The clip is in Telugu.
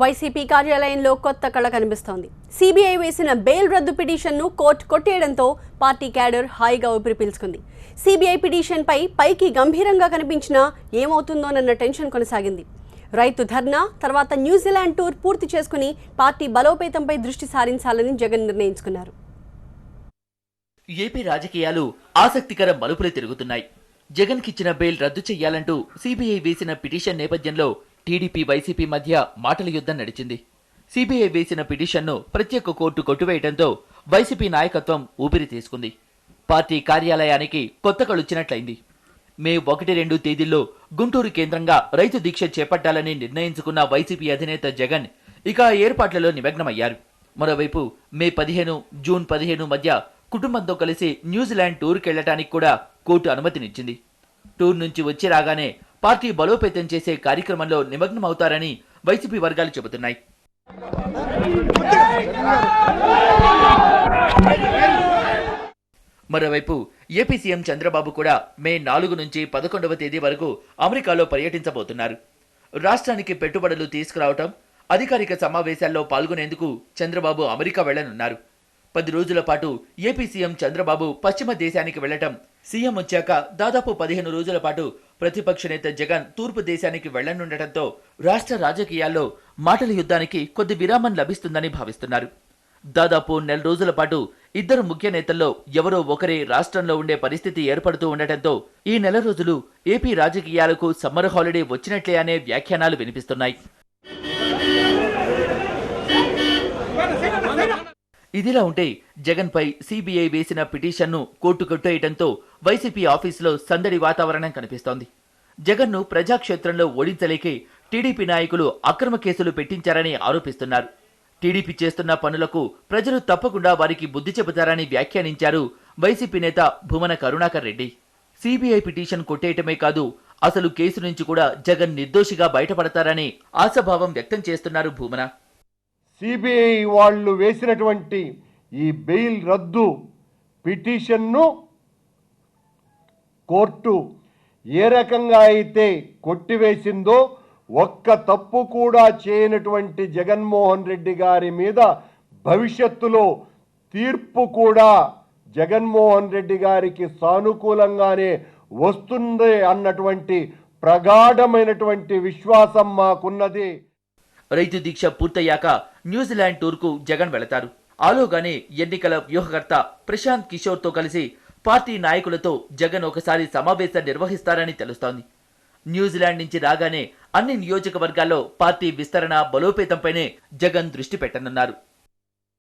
వైసీపీ కార్యాలయంలో కొత్త కళ కనిపిస్తోంది. సిబిఐ వేసిన బెయిల్ రద్దు పిటిషన్ను కోర్టు కొట్టేయడంతో పార్టీ క్యాడర్ హాయిగా ఊపిరి పీల్చుకుంది. సిబిఐ పిటిషన్ పైకి గంభీరంగా కనిపించినా ఏమవుతుందోనన్న టెన్షన్ కొనసాగింది. రైతు ధర్నా తర్వాత న్యూజిలాండ్ టూర్ పూర్తి చేసుకుని పార్టీ బలోపేతంపై దృష్టి సారించాలని జగన్ నిర్ణయించుకున్నారు. ఏపీ రాజకీయాలు ఆసక్తికర మలుపులు తిరుగుతున్నాయి. జగన్ కిచ్చిన బెయిల్ రద్దు చేయాలంటూ సిబిఐ వేసిన పిటిషన్ నేపథ్యంలో టీడీపీ వైసీపీ మధ్య మాటల యుద్ధం నడిచింది. సిబిఐ వేసిన పిటిషన్ను ప్రత్యేక కోర్టు కొట్టివేయడంతో వైసీపీ నాయకత్వం ఊపిరి తీసుకుంది. పార్టీ కార్యాలయానికి కొత్త కళొచ్చినట్లయింది. మే 1-2 తేదీల్లో గుంటూరు కేంద్రంగా రైతు దీక్ష చేపట్టాలని నిర్ణయించుకున్న వైసీపీ అధినేత జగన్ ఇక ఏర్పాట్లలో నిమగ్నమయ్యారు. మరోవైపు మే 15, జూన్ 15 మధ్య కుటుంబంతో కలిసి న్యూజిలాండ్ టూర్కెళ్లటానికి కూడా కోర్టు అనుమతినిచ్చింది. టూర్ నుంచి వచ్చి రాగానే పార్టీ బలోపేతం చేసే కార్యక్రమంలో నిమగ్నమవుతారని వైసీపీ వర్గాలు చెబుతున్నాయి. మరోవైపు ఏపీ సీఎం చంద్రబాబు కూడా మే 4 నుంచి 11వ తేదీ వరకు అమెరికాలో పర్యటించబోతున్నారు. రాష్ట్రానికి పెట్టుబడులు తీసుకురావటం, అధికారిక సమావేశాల్లో పాల్గొనేందుకు చంద్రబాబు అమెరికా వెళ్లనున్నారు. 10 రోజుల పాటు ఏపీ సీఎం చంద్రబాబు పశ్చిమ దేశానికి వెళ్లటం, సీఎం వచ్చాక దాదాపు 15 రోజుల పాటు ప్రతిపక్ష నేత జగన్ తూర్పు దేశానికి వెళ్లనుండటంతో రాష్ట్ర రాజకీయాల్లో మాటల యుద్ధానికి కొద్ది విరామం లభిస్తుందని భావిస్తున్నారు. దాదాపు 1 రోజుల పాటు ఇద్దరు ముఖ్య నేతల్లో ఎవరో ఒకరే రాష్ట్రంలో ఉండే పరిస్థితి ఏర్పడుతూ ఉండటంతో ఈ 1 రోజులు ఏపీ రాజకీయాలకు సమ్మర్ హాలిడే వచ్చినట్లే అనే వ్యాఖ్యానాలు వినిపిస్తున్నాయి. ఇదిలా ఉంటే జగన్ పై సిబిఐ వేసిన పిటిషన్ను కోర్టు కొట్టేయడంతో వైసీపీ ఆఫీసులో సందడి వాతావరణం కనిపిస్తోంది. జగన్ను ప్రజాక్షేత్రంలో ఓడించలేకే టీడీపీ నాయకులు అక్రమ కేసులు పెట్టించారని ఆరోపిస్తున్నారు. టీడీపీ చేస్తున్న పనులకు ప్రజలు తప్పకుండా వారికి బుద్ధి చెబుతారని వ్యాఖ్యానించారు వైసీపీ నేత భూమన కరుణాకర్ రెడ్డి. సిబిఐ పిటిషన్ కొట్టేయటమే కాదు, అసలు కేసు నుంచి కూడా జగన్ నిర్దోషిగా బయటపడతారని ఆశాభావం వ్యక్తం చేస్తున్నారు భూమన. సిబిఐ వాళ్ళు వేసినటువంటి ఈ బెయిల్ రద్దు పిటిషన్ను కోర్టు ఏ రకంగా అయితే కొట్టివేసిందో, ఒక్క తప్పు కూడా చేయనటువంటి జగన్మోహన్ రెడ్డి గారి మీద భవిష్యత్తులో తీర్పు కూడా జగన్మోహన్ రెడ్డి గారికి సానుకూలంగానే వస్తుంది అన్నటువంటి ప్రగాఢమైనటువంటి విశ్వాసం మాకున్నది. రైతు దీక్ష పూర్తయ్యాక న్యూజిలాండ్ టూర్కు జగన్ వెళతారు. ఆలోగానే ఎన్నికల వ్యూహకర్త ప్రశాంత్ కిషోర్ తో కలిసి పార్టీ నాయకులతో జగన్ ఒకసారి సమావేశం నిర్వహిస్తారని తెలుస్తోంది. న్యూజిలాండ్ నుంచి రాగానే అన్ని నియోజకవర్గాల్లో పార్టీ విస్తరణ బలోపేతంపైనే జగన్ దృష్టి పెట్టనున్నారు.